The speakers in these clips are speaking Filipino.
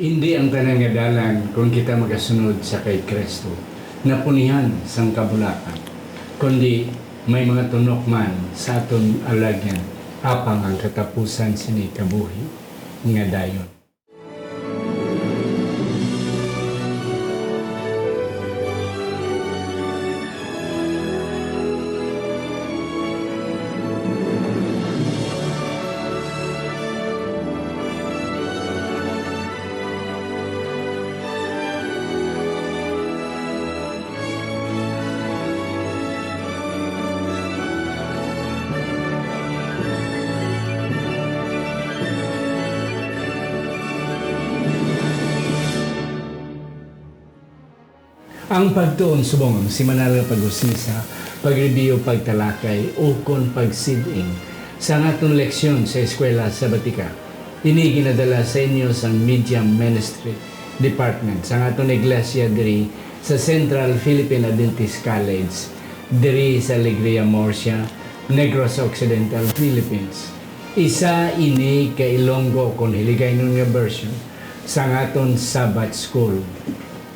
Hindi ang tanang nga dalan kung kita magasunod sa kay Kristo na punihan sang kabulakan, kundi may mga tunok man sa aton alagyan apang ang katapusan sini kabuhi nga dayon. Ang Pagtuon Subong, semanal nga paghusisa, pagreview, pagtalakay, ukon pagsiding sa aton leksyon sa eskuela sabatika. Ini ginadala sa inyo sa Media Ministry Department sa aton iglesia diri sa Central Philippine Adventist College diri sa Alegria, Murcia, Negros Occidental, Philippines. Isa ini kay Ilonggo kung hiniligaynon nga version sa aton Sabbath School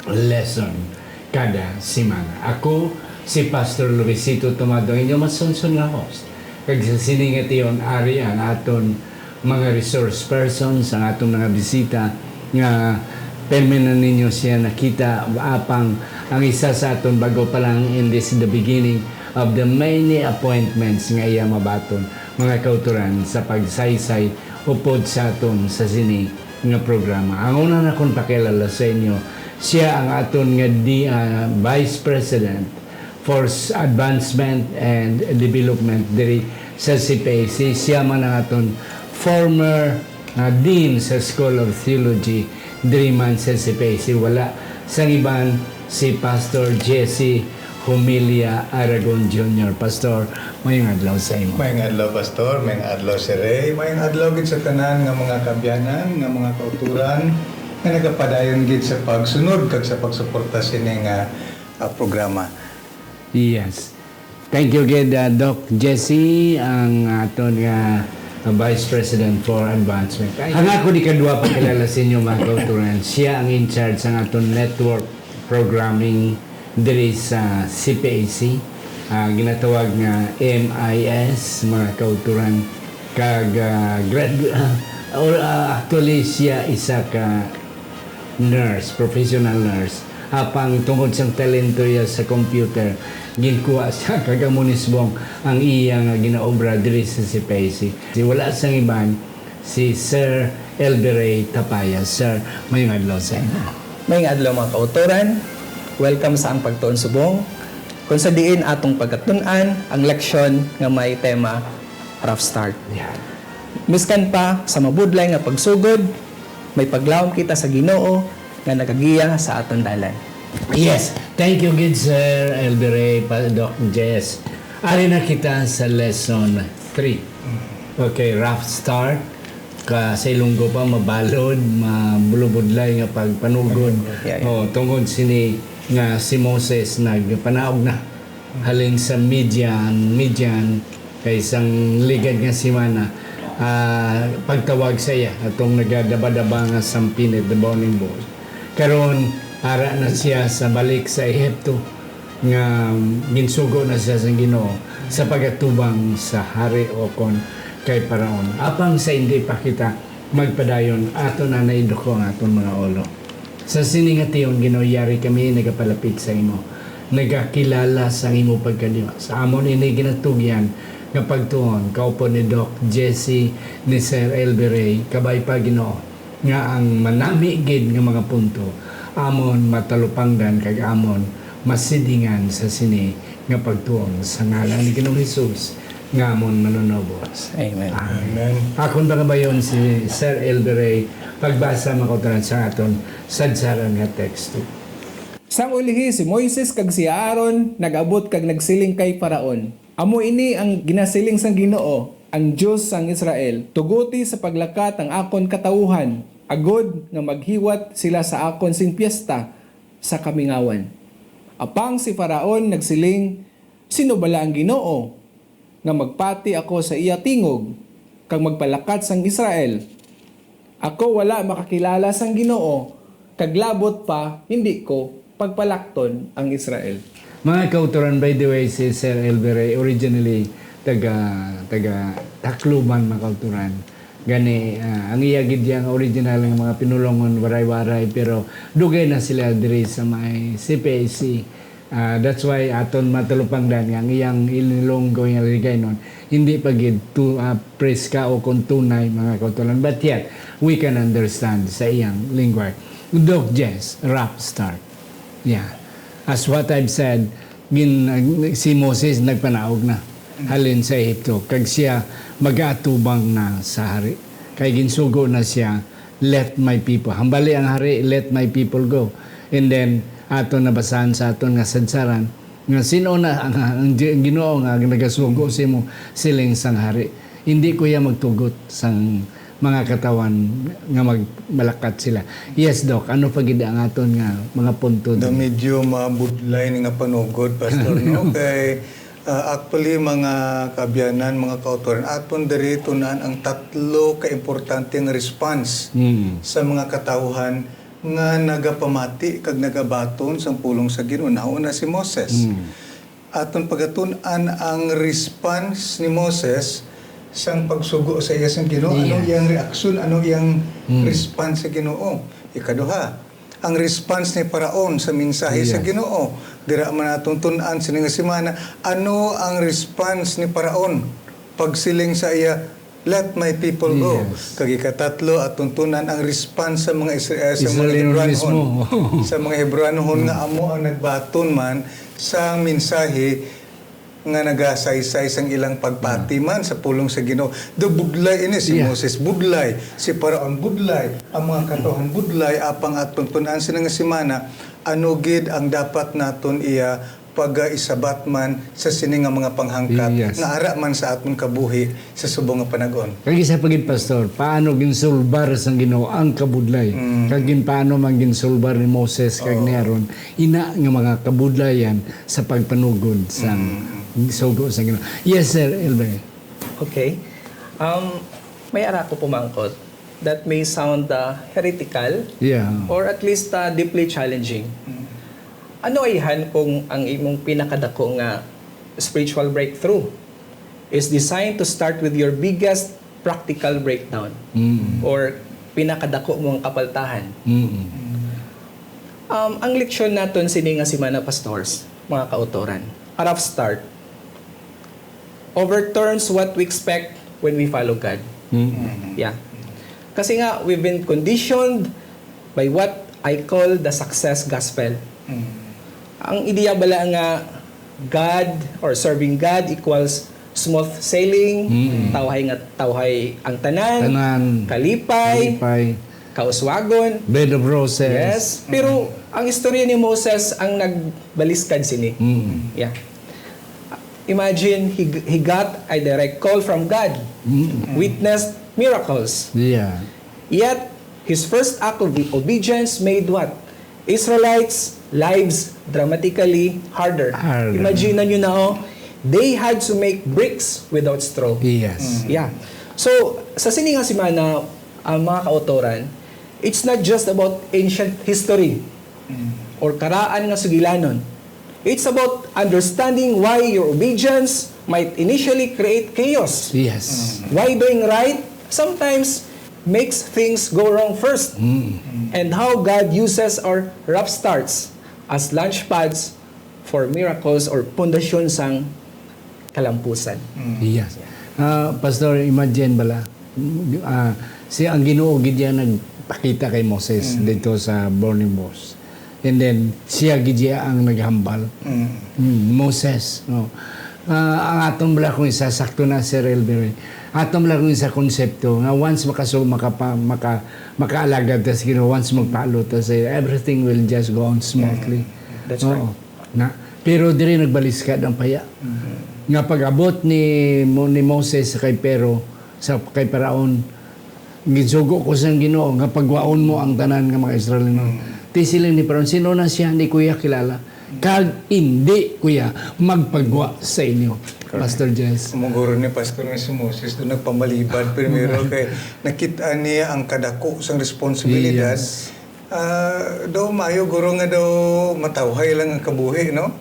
lesson kada semana. Ako, si Pastor Luisito Tomado, inyo masunsun nga host. Kag sa siningat iyon, ari ang aton mga resource persons, ang aton mga bisita, nga perminan ninyo siya nakita apang ang isa sa aton bago pa lang in the beginning of the many appointments nga iya mabaton, mga kauturan sa pagsaysay upod sa aton sa sini nga programa. Ang una na kong pakilala sa inyo, siya ang aton nga Vice President for Advancement and Development diri sa CPAC. Siya man ang aton former Dean sa School of Theology diri man sa CPAC. Wala sang iban si Pastor Jesse Humilia Aragon Jr. Pastor, mayong adlaw sa imo. Mayong adlaw, Pastor. Mayong adlaw, si Ray. Mayong adlaw gid sa tanan nga mga kabyanan, nga mga kauturan nga nagapadayon gid sa pagsunod kag sa pagsuporta sini nga programa. Yes. Thank you gid Doc Jesse ang aton nga Vice President for Advancement. Ang ako di kadua pakilala sa inyo mga kauturan. Siya ang in charge sa aton network programming diri sa CPAC. Ginatawag nga MIS mga kauturan kag actually siya isa ka nurse, professional nurse. Apang tungkol siyang talento ya sa computer, ginkuha siya kagamunisbong ang iya nga ginaobra diri sa CPAC. Wala sang iban si Sir Elberay Tapaya. Sir, mayong adlaw sa inyo. Mayong adlaw mga kauturan. Welcome sa ang Pagtuon Subong. Kung sa diin atong pagkatunan ang leksyon nga may tema rough start. Yan. Miskan pa sa mabudlay nga pagsugod, may paglawom kita sa Ginoo nga nagagiya sa aton dalan. Yes, thank you gid Sir Elberay, Doc Jess. Ari na kita sa lesson 3. Okay, rough start. Sa Ilonggo pa mabalod, mabulubudlay nga pagpanugod. Tungod sini nga si Moses nagpanaog na halin sa Midian kay isang ligad nga simana. Pagtawag sa iya atong nagadaba-daba nga sampinit the burning bush. Karon ara na siya sa balik sa Ehipto nga ginsugo na siya sa Ginoo sa pagatubang sa hari o kon kay Paraon. Apang sa hindi pa kita magpadayon ato na naiduko ang aton mga ulo. Sa siningation Ginoo yari kami nagapalapit sa imo, nagakilala sa imo pagkadiwa. Sa amon ini ginatugyan nga pagtuon kaupo ni Doc Jesse ni Sir Elberay kabay pa Ginoo nga ang manami gid nga mga punto amon matalupangdan kag amon masidingan sa sini nga pagtuon sa ngalan ni Ginoong Hesus nga amon manunobos. Amen. Amen. Akon ba kabayon si Sir Elberay pagbasa makauturan sa aton sadsaran nga teksto. Sang ulihi si Moises kag si Aaron nagabot kag nagsiling kay Paraon. Amo ini ang ginasiling sang Ginoo, ang Diyos sang Israel. Tuguti sa paglakat ang akon katawuhan, agod nga maghiwat sila sa akon sing piyesta sa kamingawan. Apang si Faraon nagsiling, sino bala ang Ginoo nga magpati ako sa iya tingog kag magpalakat sang Israel? Ako wala makakilala sang Ginoo, kaglabot pa hindi ko pagpalakton ang Israel. Mga kauturan, by the way, si Sir Elvire, originally taga Tacloban, mga kauturan. Gani, ang iyagid yang original ng mga pinulongon, waray-waray, pero dugay na sila diri sa may CPAC. That's why aton matulupang dan ang iyang Ilonggo yung Alegria hindi pagid to preska o kung tunay mga kautulan. But yet, we can understand sa iyang lingua. Dog Jess, rap start. Yeah. As what I've said, si Moses nagpanaog na halin sa Egypto. Kag siya mag-atubang na sa hari. Kay ginsugo na siya, let my people. Hambali ang hari, let my people go. And then, aton nabasahan sa aton nga sadsaran, nga sino na ang Ginoo nga nagasugo si mo siling sang hari. Hindi ko ya magtugot sang mga katawan nga magmalakat sila. Yes, Doc. Ano pa gid ang aton nga mga punto? Na medyo mabudlay ni nga panugod, Pastor. No? Kay actually, mga kabyanan, mga kauturan, aton diri tunan ang tatlo ka-importanteng response sa mga katawhan nga nagapamati kag nagabaton sa pulong sa Ginoo. Nauna si Moses. Aton pagatunan ang response ni Moses sang pagsugo sa iya sang Ginoo. Anong iyang reaksyon, anong iyang response sa Ginoo? Ikaduha, ang response ni Paraon sa mensahe sa Ginoo. Dira man atong tun-an sining semana, ano ang response ni Paraon pagsiling sa iya, let my people go. Kag ikatatlo atong tunan ang response sa mga sa mga Hebreanhon. Sa mga Hebreanhon nga amo ang nagbaton man sa mensahe nga nagasaysay sang ilang pagpatiman sa pulong sa Ginoo. Do budlay ini si Moses budlay, si Paraon budlay, ang mga katawhan budlay apang atong tun-an sining semana, ano gid ang dapat naton iya pag-isabat man sa sining nga mga panghangkat nga ara man sa aton kabuhi sa subong nga panag-on. Kag isa pagid pastor, paano ginsulbar sang Ginoo ang kabudlay? Kag paano man ginsulbar ni Moses kag ni Aaron ina nga mga kabudlayan sa pagpanugod sang sugo sa Ginoo. Yes, Sir Elvire. Okay. May ara ko pumangkot that may sound heretical or at least deeply challenging. Ano ayhan kung ang imong pinakadako nga spiritual breakthrough is designed to start with your biggest practical breakdown or pinakadako mong kapaltahan? Ang leksyon naton sini nga semana, pastors, mga kautoran, a rough start overturns what we expect when we follow God. Yeah. Kasi nga, we've been conditioned by what I call the success gospel. Ang ideya bala nga God or serving God equals smooth sailing, tawhay ang tanan, kalipay, kauswagon, bed of roses. Yes. Pero ang istorya ni Moses ang nagbaliskad sini. Yeah. Imagine he got a direct call from God, witnessed miracles. Yeah. Yet his first act of obedience made what? Israelites' lives dramatically harder. Imagine nyo na they had to make bricks without straw. Yes. Yeah. So, sa sininga semana, ang mga kautoran, it's not just about ancient history or karaan nga sugilanon. It's about understanding why your obedience might initially create chaos. Yes. Why doing right sometimes makes things go wrong first. And how God uses our rough starts as launch pads for miracles or pundasyon sang kalampusan. Yes. Pastor, imagine bala, siya ang Ginoo gid yan nagpakita kay Moses dito sa burning bush. And then, siya gid ang naghambal. Moses. No? Ang atong bala kung isa, sakto na Sir Elvire, atong bala kung isa konsepto, nga once makaalagad tas Ginoo, once magpalo tas everything will just go on smoothly. That's right. Pero diri nagbaliskad ang paya. Nga pag-abot ni Moses kay kay Paraon, ginsugo ko sa Ginoo nga pagwaon mo ang tanan nga mga Israelino. Tisiling ni Paraon, sino na siya? Hindi kuya kilala. Kag hindi kuya magpagwa sa inyo. Pastor Jess. Sumuguro ni Pastor nga si Moses doon nagpamalibad primero kay nakita niya ang kadako sang responsibilidad. Yes. Daw maayo guro nga daw matawhay lang ang kabuhi, no?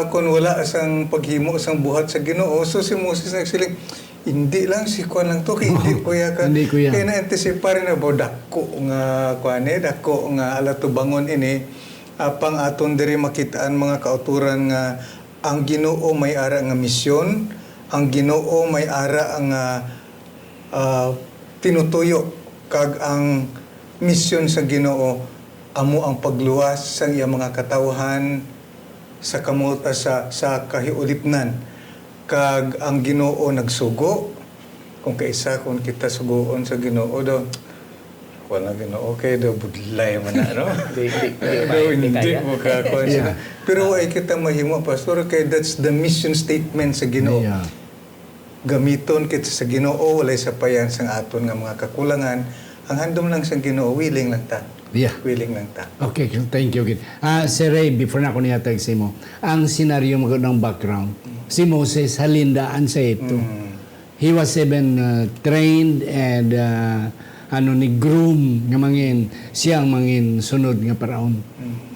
Kung wala sang paghimo sang buhat sa Ginoo, so si Moses nagsiling, hindi lang si kuan lang to, kay hindi kuya ka. Hindi kuya. Kaya na-anticipate na ba dako nga kuan dako nga ala tubangon ini apang aton diri makitaan mga kauturan nga ang Ginoo may ara nga misyon, ang Ginoo may ara nga tinutuyo kag ang misyon sa Ginoo amo ang pagluwas sa iyang mga katawhan sa kamuta sa kahiulipnan kag ang Ginoo nagsugo kung kaisa kung kita sugoon sa Ginoo daw wala Ginoo okay daw budlay man na no hindi mo ka Yeah. pero ay kita mahimo pastor kay that's the mission statement sa Ginoo. Yeah. Gamiton kita sa Ginoo walay sapayan sang aton nga mga kakulangan ang handom lang sa Ginoo willing lang ta. Yeah. Willing lang ta. Okay, thank you. Sir Ray, before na ako niyatag sa mo, ang senaryo mo ng background, si Moses halindaan sa ito. He was even trained and ni groom nga mangin siyang mangin sunod nga paraon.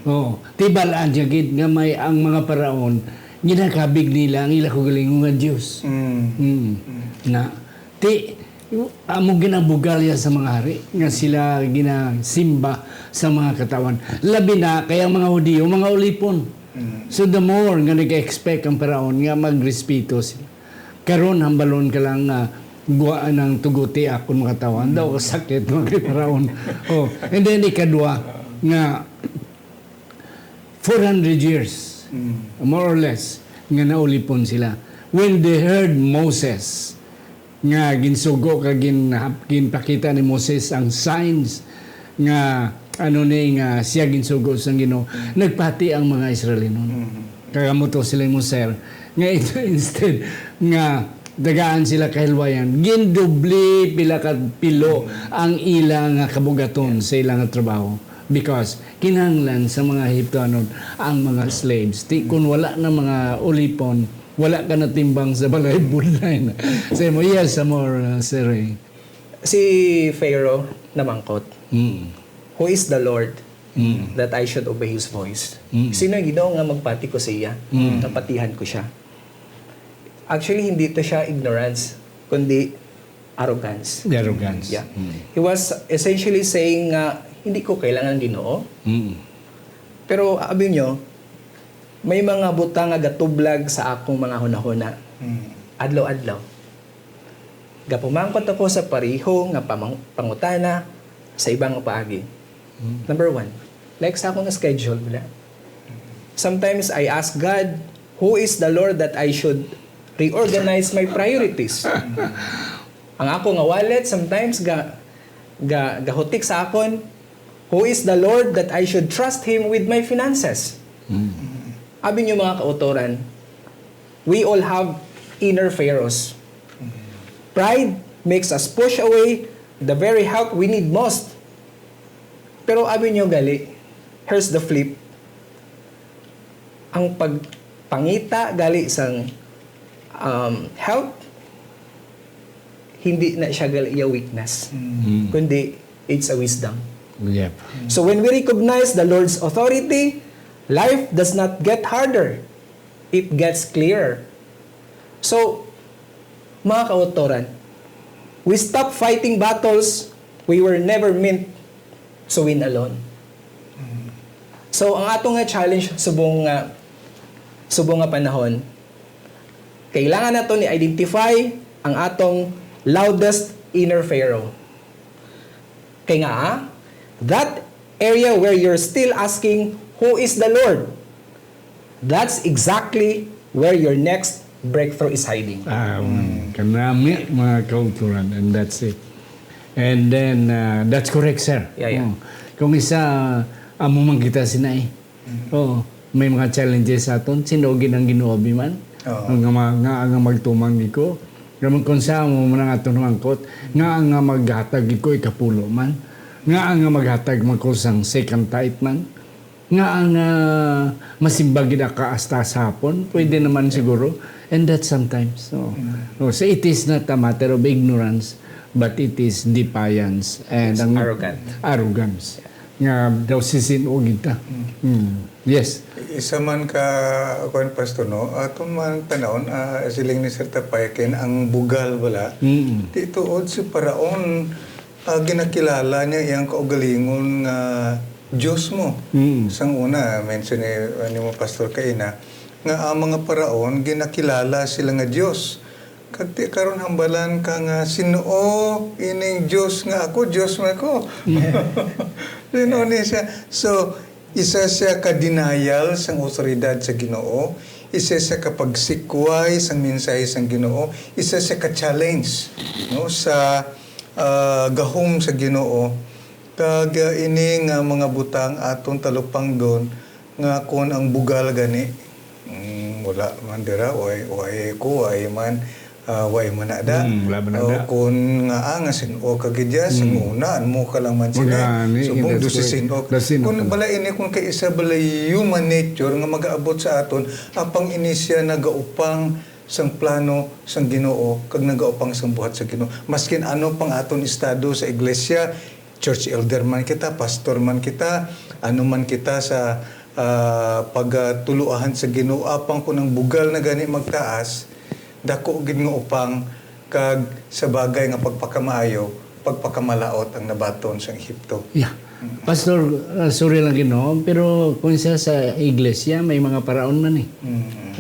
Oh, tibalaan siya gid nga may ang mga paraon ginakabig nila ang ila kagalingon nga Dios. Na amo ginabugalya sa mga hari nga sila ginasimba sa mga katawan. Labi na kaya mga Hudiyo, mga ulipon. So the more nga nag-expect ang paraon nga magrespeto sila. Karon hambalon ka lang nga guwaan ng tuguti akon mga katawan daw sakit mga paraon. Oh, and then ikadua nga 400 years more or less nga naulipon sila. When they heard Moses nga ginsugo kag ginpakita ni Moses ang signs nga nga siya ginsugo sang Ginoo, nagpati ang mga Israelinon. Kagamuto sila mo sir nga ito instead nga dagaan sila kahilwayan gindubli pila ka pilo ang ilang kabugaton sa ilang trabaho because kinahanglan sa mga Hiptoanon ang mga slaves. Kung wala na mga ulipon, wala ka na timbang sa balay bulay na. Say mo, yes, more, Sir Ray. Si Pharaoh namangkot. Who is the Lord that I should obey His voice? Sino yung Ginoo nga magpati ko sa iya? Napatihan ko siya. Actually, hindi to siya ignorance, kundi arrogance. The arrogance. Yeah. He was essentially saying hindi ko kailangan Ginoo. Pero abi nyo, may mga butang nga gatublag sa akong mga hunahuna. Adlaw-adlaw. Gapumangkot ako sa pariho nga pangutana sa ibang paagi. Number 1, like sa akong schedule wala. Sometimes I ask God, who is the Lord that I should reorganize my priorities? Ang ako nga wallet sometimes gahutik sa akon, who is the Lord that I should trust Him with my finances? Abi niyo mga kautoran, we all have inner pharaohs. Pride makes us push away the very help we need most. Pero abi niyo gali, here's the flip. Ang pagpangita gali sang help, hindi na siya gali iya weakness. Kundi it's a wisdom. Yep. So when we recognize the Lord's authority, life does not get harder. It gets clearer. So, mga kautoran, we stop fighting battles we were never meant to win alone. So, ang atong nga challenge subong nga panahon, kailangan nato ni identify ang atong loudest inner pharaoh. Kaya nga, that area where you're still asking, who is the Lord? That's exactly where your next breakthrough is hiding. Kanami mga kauturan, and that's it. And then, that's correct, sir. Yeah. Kung isa, amo man kita sinay. May mga challenges sa aton, sinugin ang Ginoo man. Nga magtumang niko. Kung sa mo man ang aton mangkot, nga maghatag ko ikapulo man. Nga maghatag magkusang second tithe man. Nga masimbag gina ka hasta sa hapon, pwede naman siguro. And that sometimes, so it is not a matter of ignorance, but it is defiance and arrogance. Nga daw sisinog ita. Yes. Isa man ka, kuan pastor, no? Atong man panahon, siling ni Sir Tapayakin, ang bugal wala. Tituod si Paraon, ginakilala niya iyang kaugalingon nga Diyos mo. Sang una, mention ni mo pastor kaina, nga ang mga Paraon, ginakilala sila nga Diyos. Kagti karon hambalan ka nga Sinoo ining Diyos nga ako, Diyos mo ako. Sino ni siya? So, isa siya ka-denial sang otoridad sa Ginoo, isa siya kapagsikway sang mensahe sang Ginoo, isa siya ka-challenge no sa gahom sa Ginoo. Kag ini nga mga butang aton talupang doon nga kon ang bugal gani wala man dira way ko ay man way manada o kun nga angasin o kagidya sinunaan mo ka lang man sila subong dusisin o kun bala ini kun kay isa bala human nature nga magaabot sa aton apang inisya nagaupang sang plano sang Ginoo kag nagaupang sang buhat sa Ginoo maskin ano pang aton estado sa iglesia, church elder man kita, pastor man kita, ano man kita sa pagtuluahan sa Ginoo apang kun ang bugal na gani magtaas dako gid nga upang kag sa bagay nga pagpakamaayo, pagpakamalaot ang nabaton sa Ehipto. Yeah. Pastor, sorry lang Ginoo, pero kung siya sa iglesia may mga paraon man eh.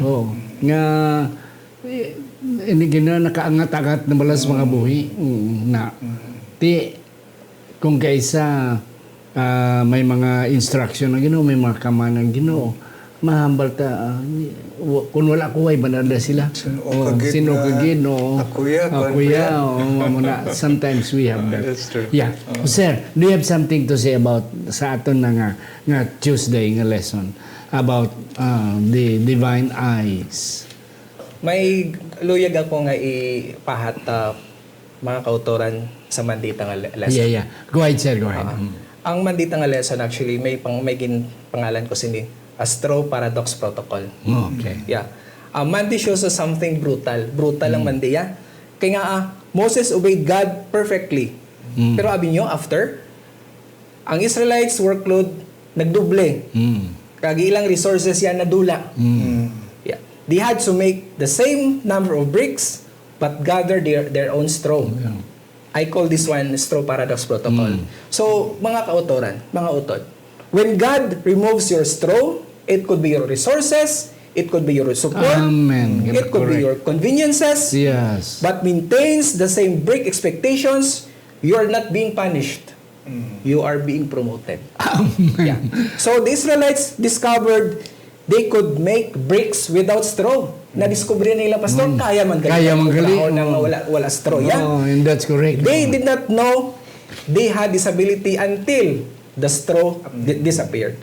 Oo. Nga ini gina nakaangat-angat na balas mga buhi na ti kung kaisa may mga instruction ng Ginoo, may mga kaman ng Ginoo, mahambal ta kung wala ko ay banada sila sino kagid no akuya sometimes we have that. That's true. Yeah. Sir, do you have something to say about sa aton nga Tuesday nga lesson about the divine eyes? May luyag ako nga ipahat mga kautoran sa mandita nga lesson. Yeah. Go ahead, sir. Go ahead. Ang mandita nga lesson actually may pangalan ko sini Straw Paradox Protocol. Okay. Yeah. Mandi shows us something brutal. Brutal ang mandi, ya. Kaya nga, Moses obeyed God perfectly. Pero abi nyo, after, ang Israelites workload nagduble. Kagilang resources yan nadula. Yeah. They had to make the same number of bricks but gather their own straw. Yeah. I call this one Straw Paradox Protocol. So, mga kautoran, mga utod, when God removes your straw, it could be your resources, it could be your support, Amen. it could be your conveniences, Yes. but maintains the same brick expectations, you are not being punished. You are being promoted. Amen. Yeah. So the Israelites discovered they could make bricks without straw. Na-discover nila, Pastor, kaya man gali nang wala straw. Yeah? Oh, and that's correct. They did not know they had this ability until the straw disappeared.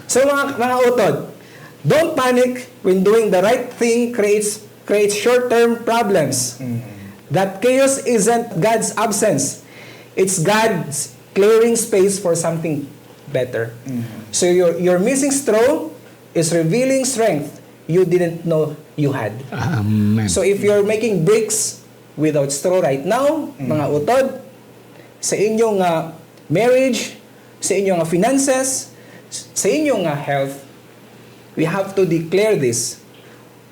So mga utod, don't panic when doing the right thing creates short-term problems. That chaos isn't God's absence. It's God's clearing space for something better. So your missing straw is revealing strength you didn't know you had. Amen. So if you're making bricks without straw right now, mga utod, sa inyong marriage, sa inyong finances, sa inyong health, we have to declare this.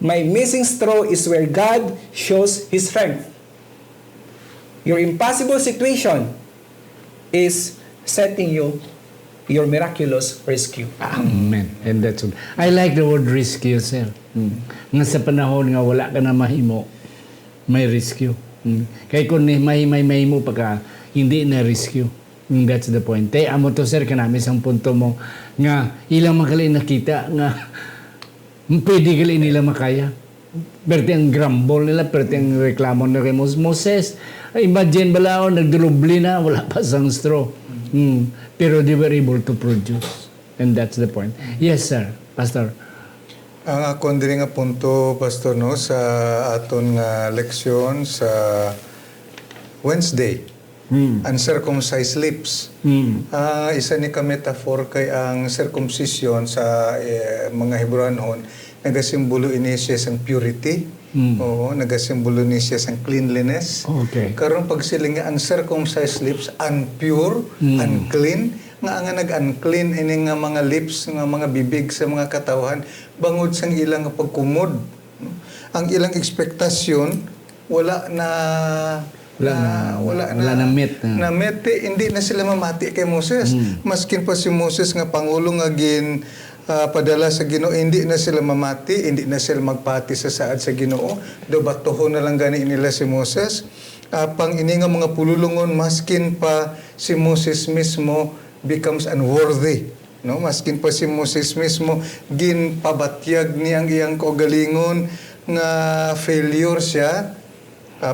My missing straw is where God shows His strength. Your impossible situation is setting you your miraculous rescue. Amen. And that's good. I like the word rescue, sir. Nga sa panahon nga wala ka na mahimo, may rescue. Kaya kung may mahimo pa ka, hindi na rescue. That's the point. Amo to, sir, kanami sang punto mo nga ilang magali nakita nga pwede gali nila makaya. Perti ang grumble nila, perti ang reklamo na kay Moses. Imagine balao, nagdulubli na, wala pa sang straw. Pero they were able to produce. And that's the point. Yes, sir. Pastor. Ang akong diri nga punto, Pastor, no, sa aton nga leksyon sa Wednesday, uncircumcised lips. Isa ni ka metaphor kay ang circumcision sa mga Hebrewanhon, nagasimbolo ini siya sang purity, Oo, nagasimbolo ni siya sa cleanliness. Okay. Karon pag sila nga uncircumcised lips, unpure, unclean, nga nag-unclean ini nga mga lips, nga mga bibig sa mga katawhan, bangod sang ilang pagkumod. Ang ilang ekspektasyon, wala na met. Na met, hindi na sila mamati kay Moses. Maskin pa si Moses nga pangulo nga padala sa Ginoo, hindi na sila mamati, hindi na sila magpati sa saad sa Ginoo. Do batuhon na lang gani nila si Moses. Pang ini nga mga pululungon, maskin pa si Moses mismo becomes unworthy. No, maskin pa si Moses mismo ginpabatyag niyang iyang kaugalingon nga failure siya.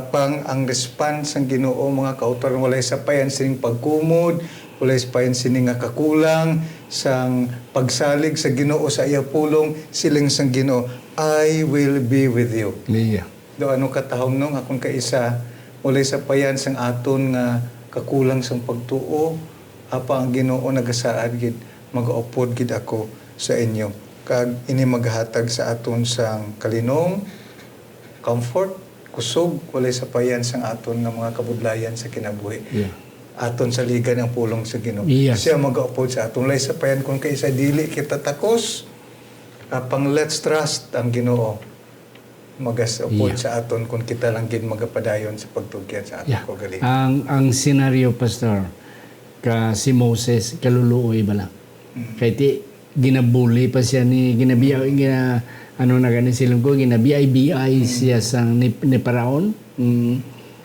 Pang ang response ng Ginoo mga kautoran, walay sapayan sining pagkumod, walay sapayan sining nga kakulang sang pagsalig sa Ginoo sa iya pulong, siling sang Ginoo, I will be with you. Yeah. Do ano katahom no nga kung kaisa walay sapayan sang aton nga kakulang sang pagtuo, apa ang Ginoo nagasaad gid magaupod gid ako sa inyo. Kag ini maghatag sa aton sang kalinong, comfort, kusog, walay sapayan sang aton nga mga kabudlayan sa kinabuhi. Yeah. Aton sa liga ng pulong sa Ginoo. Yes. Siya magaupod sa aton. Walay sapayan kung kaisa dili kita takos, pang let's trust ang Ginoo. Magasupod sa aton kung kita lang gid magapadayon sa pagtugyan sa aton kaugalingon. Ang senaryo, Pastor, si Moses kaluluoy bala. Kay ti ginabuli pa siya ni Ilonggo, ginabiyay siya sang ni Paraon.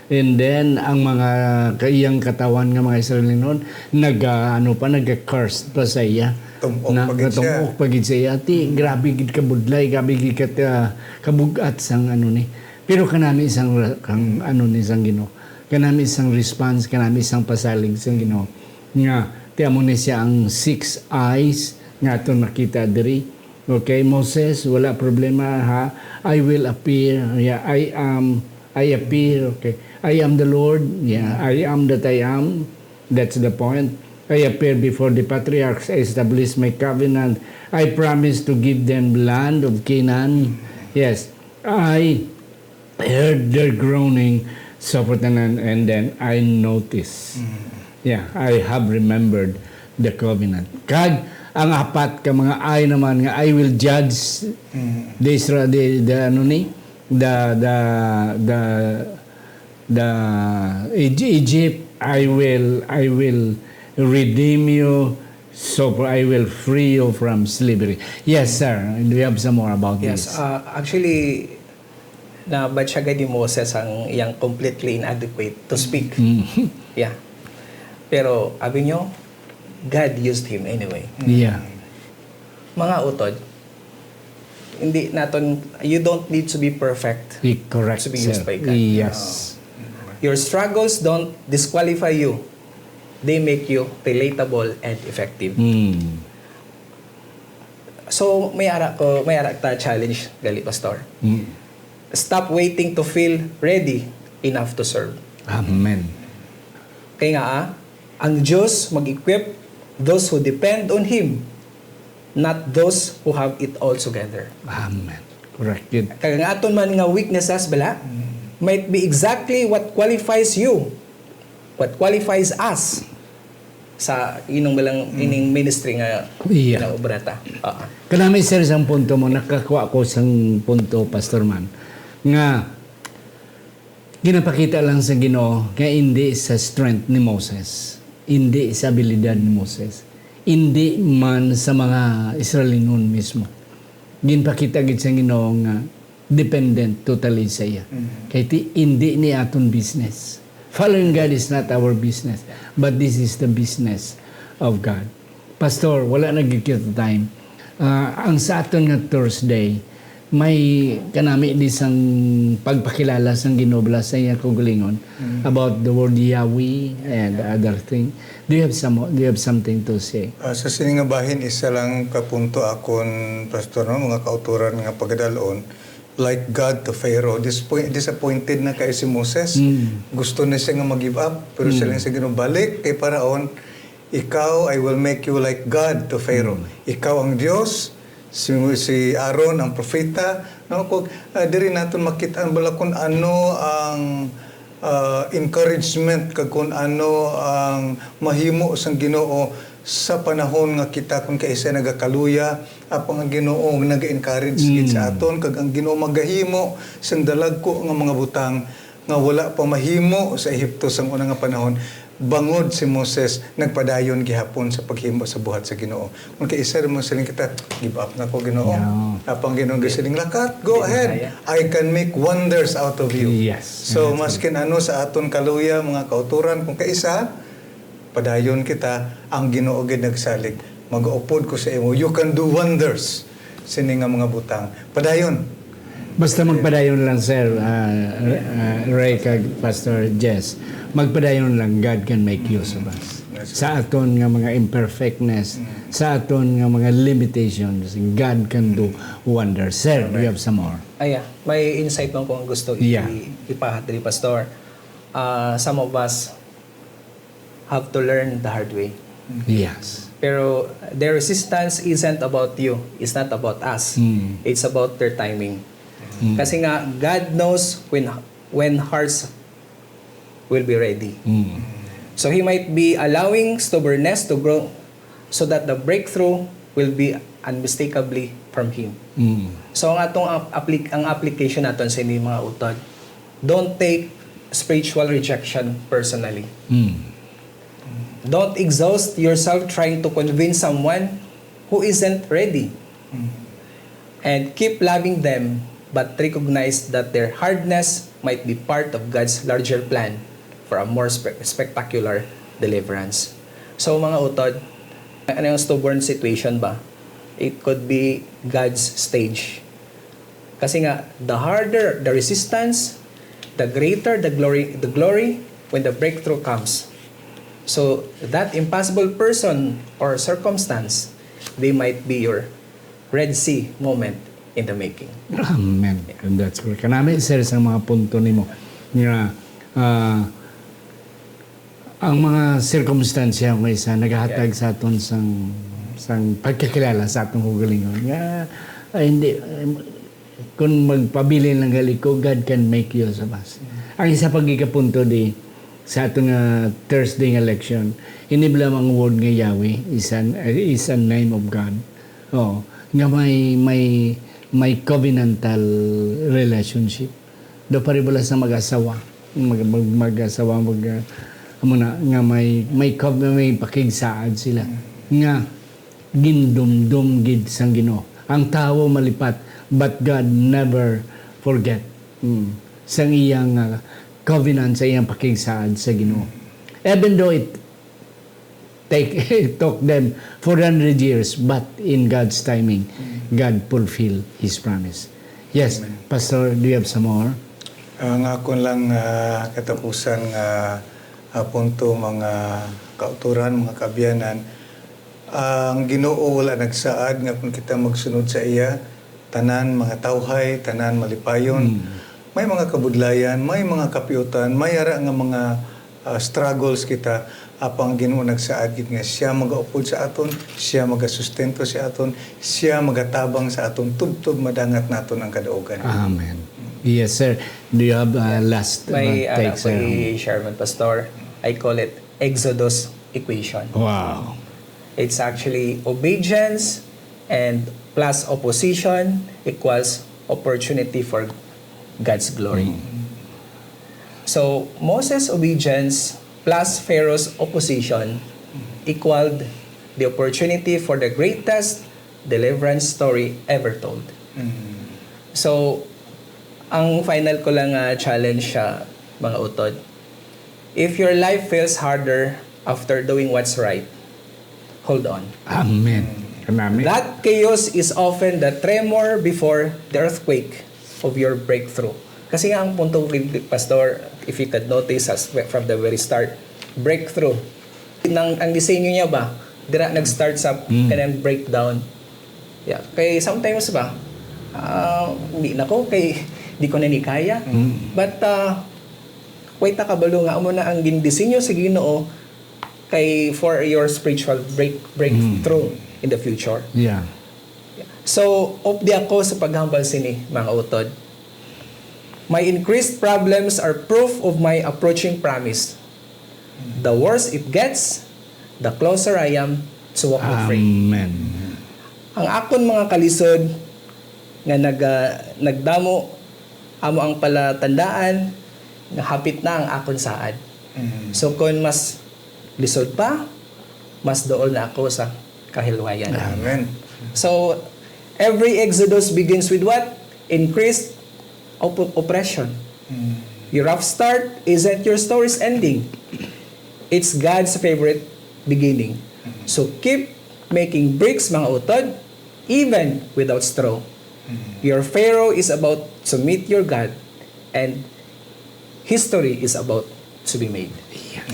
And then ang mga kaiyang katawan nga mga Israeli noon nag-curse pa sa iya. Tumok pagid siya. Ti grabe gid kabudlay, grabe gid kabugat sang ni. Pero kanami isang sang Ginoo. Kanami isang response, kanami isang pasalig sang Ginoo. Nga ti amo ni siya ang 6 eyes nga aton nakita diri. Okay, Moses, wala problema ha. I will appear. Yeah, I appear. Okay. I am the Lord. Yeah, I am that I am. That's the point. I appear before the patriarchs. I establish my covenant. I promise to give them land of Canaan. Yes, I heard their groaning, and then I noticed. Yeah, I have remembered the covenant. Kag ang apat ka mga ay naman nga I will judge the Israel, the Egypt. I will redeem you, so I will free you from slavery. Yes, sir. Do you have some more about this? Yes, actually, nabatsyaga ni Moses ang iyang completely inadequate to speak. Yeah. Pero, abi nyo, God used him anyway. Yeah. Mga utod, hindi naton, you don't need to be perfect Correct, to be sir. used by God. Yes. Your struggles don't disqualify you. They make you relatable and effective. So, may ara ta challenge, gali pastor. Stop waiting to feel ready enough to serve. Amen. Kaya nga, ang Diyos mag-equip those who depend on Him, not those who have it all together. Amen. Correct. Yun. Kaya nga aton man nga weaknesses bala, might be exactly what qualifies you, what qualifies us sa ining ministry nga na obrata. Kanami sir isang punto mo, nakakuha ko sang punto, Pastor Man, nga ginapakita lang sa Ginoo nga hindi sa strength ni Moses, hindi sa abilidad ni Moses, hindi man sa mga Israeli noon mismo. Ginapakita gid sa Ginoo nga dependent totally sa iya. Kaya hindi ni aton business. Following God is not our business, but this is the business of God. Pastor, wala na gikita time. Ang sa aton nga Thursday, may kanami di sang pagpakilala sang ginobla sa iya kaugalingon about the word Yahweh and other thing. Do you have something to say? Sa sininga bahin, isa lang kapunto akon, Pastor, no? Mga kauturan nga pagdalon, like God to Pharaoh. Disappointed na kay si Moses. Gusto na siya nga mag-give up, pero siya lang siya ginubalik kay Paraon. Ikaw, I will make you like God to Pharaoh. Ikaw ang Diyos si Aaron ang propeta, no, kung diri naton makita bala kung ano ang encouragement kag kung ano ang mahimo sang Ginoo sa panahon nga kita kung kaisa nagakaluya apang ang Ginoo naga-encourage gid sa aton kag ang Ginoo magahimo sang dalagko nga mga butang nga wala pa mahimo sa Ehipto sang una nga panahon. Bangod si Moses nagpadayon gihapon sa paghimo sa buhat sa Ginoo. Kung kaisa mo siling kita, give up na ko Ginoo. No. Apang Ginoo siling lakat, go ahead. I can make wonders out of you. Yes. So maskin ano sa aton kaluya mga kauturan kung kaisa padayon kita ang Ginoo gid nagsalig. Mag-upod ko sa imo. You can do wonders sini nga mga butang. Padayon. Basta magpadayon lang, sir, Ray kag Pastor Jess. Magpadayon lang, God can make use of us. Sa aton nga mga imperfectness, sa aton nga mga limitations, God can do wonders. Sir, you have some more? May insight lang po ang gusto ipahatid, Pastor. Some of us have to learn the hard way. Yes. Pero their resistance isn't about you. It's not about us. It's about their timing. Kasi nga, God knows when hearts will be ready. So He might be allowing stubbornness to grow so that the breakthrough will be unmistakably from Him. So ang atong ang application naton sa ini mga utod, don't take spiritual rejection personally. Don't exhaust yourself trying to convince someone who isn't ready. And keep loving them, but recognize that their hardness might be part of God's larger plan for a more spectacular deliverance. So mga utod, ano yung stubborn situation ba? It could be God's stage. Kasi nga, the harder the resistance, the greater the glory when the breakthrough comes. So that impossible person or circumstance, they might be your Red Sea moment in the making. Amen. And that's good. Kanami, sir, sa mga punto nimo nga ang mga sirkumstansya ng isa naghahatag sa aton sang pagkakilala sa atong hugalingon. Nga, hindi, kung magpabilin lang galiko, God can make use of us. Ang isa pagkikapunto di, sa atong Thursday nga leksyon, iniblam ang word nga Yahweh is a name of God. Oh, nga may covenantal relationship. Do paribulas na mag-asawa, nga may pakigsaad sila. Nga gindumdum gid sang Ginoo. Ang tao malipat, but God never forget. Sang iyang covenant sa iyang pakigsaad sa Ginoo. Even though it took them 400 years, but in God's timing, God fulfilled His promise. Yes, Amen. Pastor, do you have some more? Nga ko lang katapusan punto mga kauturan, mga kabiyanan. Ang Ginoo wala nagsaad nga kung kita magsunod sa iya, tanan mga tawhay, tanan malipayon. May mga kabudlayan, may mga kapiutan, may ara nga mga struggles kita. Apang Ginoo nagsaad gid nga siya magaupod sa aton, siya magasustento sa aton, siya magatabang sa aton tubtob madangat naton ang kadaugan. Amen. Yes, sir. Do you have last take, sir? May Sherman Pastor. I call it Exodus equation. Wow. It's actually obedience and plus opposition equals opportunity for God's glory. So Moses' obedience plus Pharaoh's opposition equaled the opportunity for the greatest deliverance story ever told. So, ang final ko lang challenge siya, mga utod. If your life feels harder after doing what's right, hold on. Amen. Amen. That chaos is often the tremor before the earthquake of your breakthrough. Kasi nga ang punto, Pastor, if you could notice from the very start, breakthrough. Ang disenyo niya ba, dira nag-start sa kanang breakdown. Yeah. Kay sometimes ba, hindi na ko, kay di ko na ni kaya. But, wait na kabalo nga, na ang gindisenyo sa Ginoo kay for your spiritual breakthrough in the future. Yeah. So, opdi ako sa paghambal sini, mga utod. My increased problems are proof of my approaching promise. The worse it gets, the closer I am to walk with free. Amen. Ang akon mga kalisod nga nagdamo amo ang palatandaan nga hapit na ang akon saad. So kung mas lisod pa, mas dool na ako sa kahilwayan. Amen. So every Exodus begins with what? Increased oppression. Your rough start isn't your story's ending. It's God's favorite beginning. So keep making bricks, mga utod, even without straw. Your Pharaoh is about to meet your God, and history is about to be made.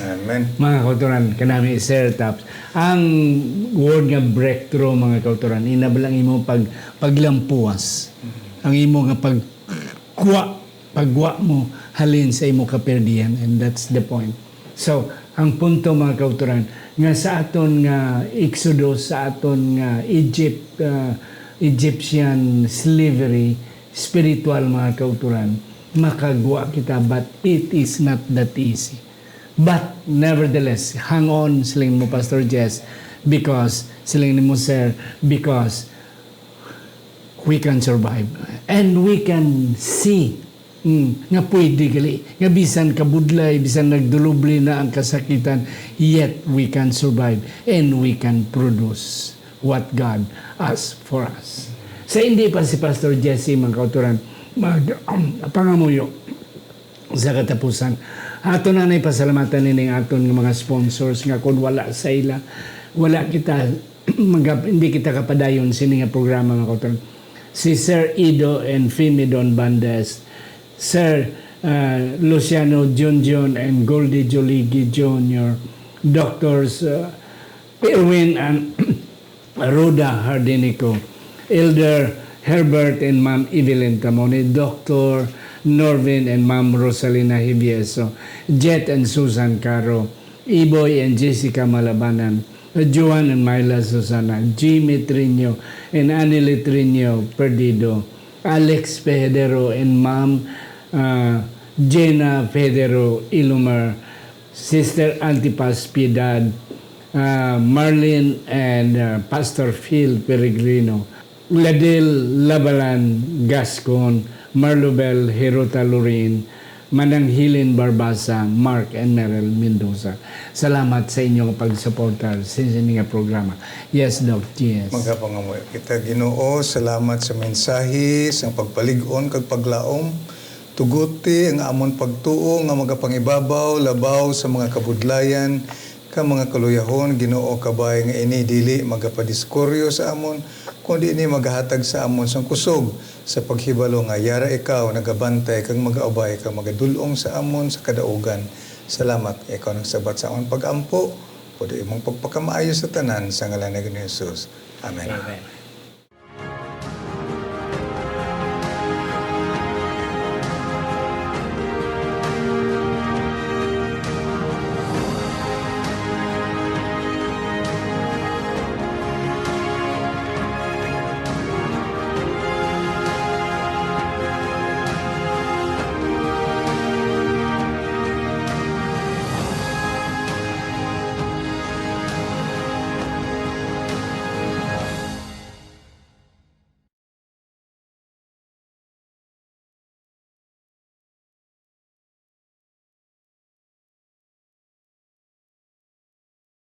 Amen. Mga kauturan, kanami Sir Taps, ang word nga breakthrough, mga kauturan, inabalang imo paglampuas. Ang imo nga pagwa mo halin sa imo kaperdian, and that's the point. So, ang punto, mga kauturan, nga sa aton nga Exodus, sa aton nga Egyptian slavery, spiritual, mga kauturan, makagwa kita, but it is not that easy. But nevertheless, hang on, siling mo, Pastor Jess, because, siling mo, Sir, because we can survive. And we can see nga pwede gali. Nga bisan kabudlay, bisan nagdulubli na ang kasakitan, yet we can survive and we can produce what God has for us. Sa hindi pa si Pastor Jesse, mga kauturan, pangamuyo sa katapusan. Aton na pasalamatan nining aton ng mga sponsors nga kung wala sa ila, wala kita, hindi kita kapadayon sini nga programa, mga kauturan. Si Sir Ido and Fimidon Bandes, Sir Luciano Junjun and Goldie Joligi Jr., Doctors Erwin and Rhoda Hardinico, Elder Herbert and Ma'am Evelyn Camone, Dr. Norvin and Ma'am Rosalina Hibieso, Jet and Susan Caro, Iboy and Jessica Malabanan, Joan and Myla Susana, Jimmy Trino and Anily Trino Perdido, Alex Pedero and Ma'am Jenna Pedero Ilumar, Sister Antipas Piedad, Marlene and Pastor Phil Peregrino, Ladil Labalan Gascon, Marlobel Hirota Lorin, Mananghilin Barbasa, Mark and Merel Mendoza. Salamat sa inyong pagsuportar sa inyong programa. Yes, Doc. Yes. Magapangamoy kita, Ginoo, salamat sa mensahe, sa pagpalig-on kag paglaom. Tuguti ang amon pagtuo nga magapangibabaw, labaw sa mga kabudlayan, ka mga kaluyahon, Ginoo, kabay nga ini dili magapadiskoryo sa amon, kundi ini magahatag sa amon sang kusog sa paghibalo nga yara ikaw nagabantay kag magaubay kag magadulong sa amon sa kadaugan. Salamat ikaw nang sabat sa amon pag-ampo, pwede imong pagpakamaayo sa tanan sa ngalan ni Jesus. Amen. Amen.